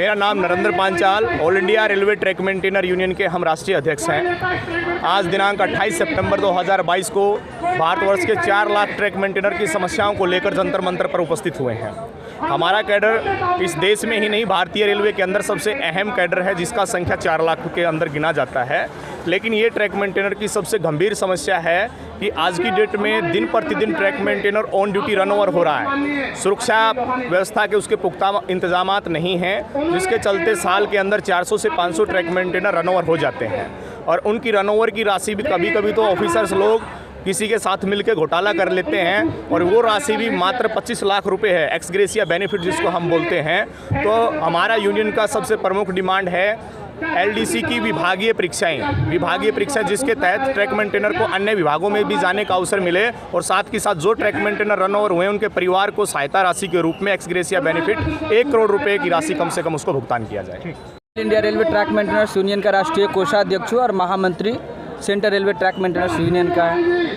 मेरा नाम Narendra Panchal, all India railway track maintainer union के हम राष्ट्रीय अध्यक्ष हैं। आज दिनांक 28 सितंबर 2022 को भारतवर्ष के 4 लाख ट्रैक मेंटेनर की समस्याओं को लेकर जंतर मंतर पर उपस्थित हुए हैं। हमारा कैडर इस देश में ही नहीं, भारतीय रेलवे के अंदर सबसे अहम कैडर है, जिसका संख्या 4 लाख के अंदर गिना जाता है। लेकिन ये ट्रैक मेंटेनर की सबसे गंभीर समस्या है कि आज की डेट में दिन प्रतिदिन track maintainer on duty run over हो रहा है। सुरक्षा व्यवस्था के उसके पुख्ता इंतजामात नहीं हैं, जिसके चलते साल के अंदर 400 से 500 ट्रैक मेंटेनर रन ओवर हो जाते हैं। और उनकी रन ओवर की राशि भी कभी कभी तो ऑफिसर्स लोग किसी के साथ मिलकर घोटाला कर लेते हैं, और वो राशि भी मात्र 25 लाख रुपए है, एक्स ग्रेशिया बेनिफिट जिसको हम बोलते हैं। तो हमारा यूनियन का सबसे प्रमुख डिमांड है एलडीसी की विभागीय परीक्षाएं जिसके तहत ट्रैक मेंटेनर को अन्य विभागों में भी जाने का अवसर मिले, और साथ ही साथ जो ट्रैक मेंटेनर रन ओवर हुए उनके परिवार को सहायता राशि के रूप में एक्स ग्रेशिया बेनिफिट 1 करोड़ रुपए की राशि कम से कम उसको भुगतान किया जाए। India railway track maintainers union का राष्ट्रीय कोषाध्यक्ष और महामंत्री central railway track maintainers union का है।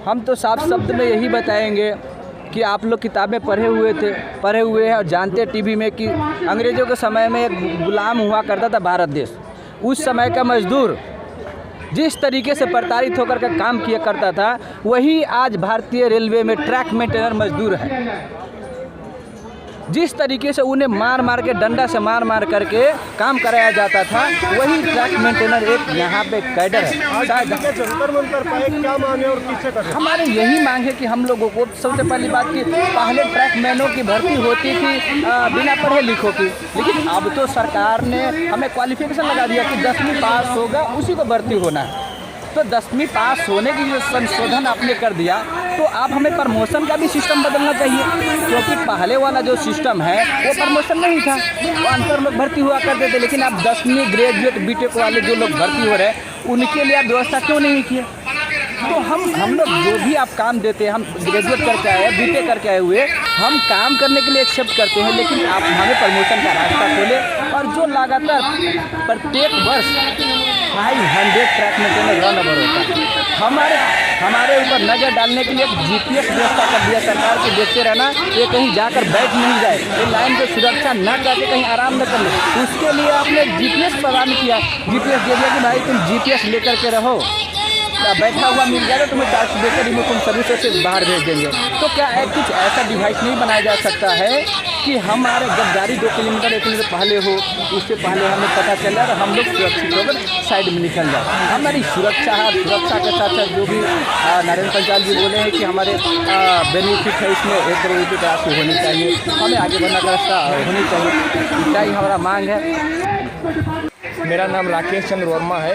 हम तो साफ शब्द में यही बताएंगे कि आप लोग किताबें पढ़े हुए हैं और जानते हैं टीवी में कि अंग्रेज़ों के समय में एक गुलाम हुआ करता था भारत देश। उस समय का मजदूर जिस तरीके से प्रताड़ित होकर के काम किया करता था, वही आज भारतीय रेलवे में ट्रैक मेंटेनर मजदूर है। जिस तरीके से उन्हें मार के डंडा से मार करके काम कराया जाता था, वही ट्रैक मेंटेनर एक यहाँ पे कैडर है। क्या मांगे और किससे करें? हमारे यही मांग है कि हम लोगों को सबसे पहली बात कि पहले ट्रैक मैनों की भर्ती होती थी बिना पढ़े लिखों की, लेकिन अब तो सरकार ने हमें क्वालिफिकेशन लगा दिया कि 10वीं पास होगा उसी को भर्ती होना है। तो 10वीं पास होने की जो संशोधन आपने कर दिया, तो आप हमें प्रमोशन का भी सिस्टम बदलना चाहिए, क्योंकि पहले वाला जो सिस्टम है वो प्रमोशन नहीं था, वो अंतर लोग भर्ती हुआ करते थे। लेकिन अब 10वीं ग्रेजुएट बीटेक वाले जो लोग भर्ती हो रहे हैं, उनके लिए आप व्यवस्था क्यों नहीं किए? तो हम लोग जो भी आप काम देते हैं, हम ग्रेजुएट करके आए, बीटेक करके आए हुए, हम काम करने के लिए एक्सेप्ट करते हैं, लेकिन आप हमें प्रमोशन का रास्ता खोलें। और जो लगातार प्रत्येक वर्ष 500 ट्रैक मेंटेनर रन ओवर होता है, हमारे ऊपर नज़र डालने के लिए एक GPS व्यवस्था कर दिया सरकार की। देखते रहना, ये कहीं जाकर बैठ नहीं जाए, ये लाइन पे सुरक्षा न करके कहीं आराम न कर ले, उसके लिए आपने GPS प्रदान किया। GPS दे दिया कि भाई तुम GPS लेकर के रहो, बैठा हुआ मिल जाएगा, तुम्हें टैक्स देकर रिमोट सर्विस से बाहर भेज देंगे। तो क्या कुछ ऐसा डिवाइस नहीं बनाया जा सकता है कि हमारे जब गाड़ी 2 किलोमीटर 1 किलोमीटर पहले हो, उससे पहले हमें पता चला और हम लोग सुरक्षित होकर साइड में निकल जाए? हमारी सुरक्षा के साथ साथ जो भी नरेंद्र पांचाल जी बोले हैं कि हमारे बेनिफिट है, इसमें 1 करोड़ रुपये राशि होनी चाहिए, हमें आगे बढ़ने का रास्ता होनी चाहिए, इतना ही हमारा मांग है। मेरा नाम राकेश चंद्र वर्मा है।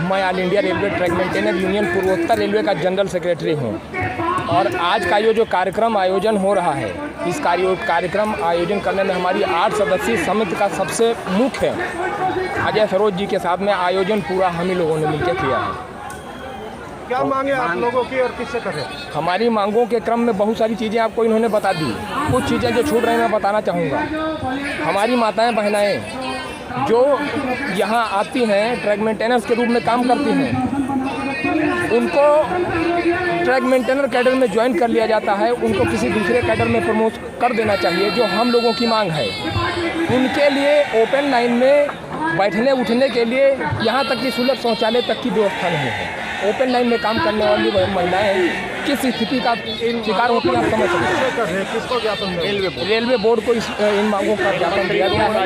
मैं all India railway track maintainer union पूर्वोत्तर रेलवे का जनरल सेक्रेटरी हूं। और आज का ये जो कार्यक्रम आयोजन हो रहा है, इस कार्यक्रम आयोजन करने में हमारी 8 सदस्यीय समिति का सबसे मुख्य अजय सरोज जी के साथ में आयोजन पूरा हम ही लोगों ने मिलकर किया है। क्या मांगे आप लोगों की और किससे करें? हमारी मांगों के क्रम में बहुत सारी चीज़ें आपको इन्होंने बता दी। कुछ चीज़ें जो छूट रही हैं मैं बताना चाहूँगा। हमारी माताएँ बहनाएँ जो यहाँ आती हैं, ट्रैक मेंटेनेंस के रूप में काम करती हैं, उनको ट्रैक मेंटेनर कैडर में ज्वाइन कर लिया जाता है, उनको किसी दूसरे कैडर में प्रमोट कर देना चाहिए, जो हम लोगों की मांग है। उनके लिए ओपन लाइन में बैठने उठने के लिए यहाँ तक कि सुलभ शौचालय तक की व्यवस्था नहीं है। ओपन लाइन में काम करने वाली महिलाएं किस स्थिति का शिकार होती है आप समझ सकते हैं। किसको ज्ञापन? रेलवे बोर्ड को इन मांगों का ज्ञापन दिया गया है।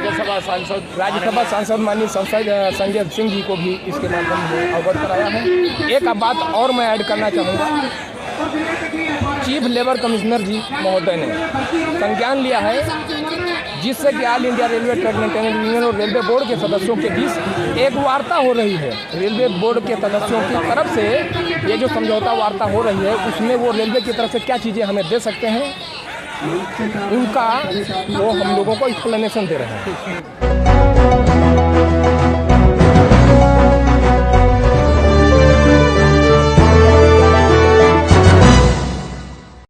राज्यसभा सांसद माननीय संजय सिंह जी को भी इसके माध्यम से अवगत कराया है। एक बात और मैं ऐड करना चाहूँगा, चीफ लेबर कमिश्नर जी महोदय ने संज्ञान लिया है, जिससे कि all India railway track maintainer union और रेलवे बोर्ड के सदस्यों के बीच एक वार्ता हो रही है। रेलवे बोर्ड के सदस्यों की तरफ से ये जो समझौता वार्ता हो रही है, उसमें वो रेलवे की तरफ से क्या चीज़ें हमें दे सकते हैं, उनका वो हम लोगों को एक्सप्लेनेशन दे रहे हैं।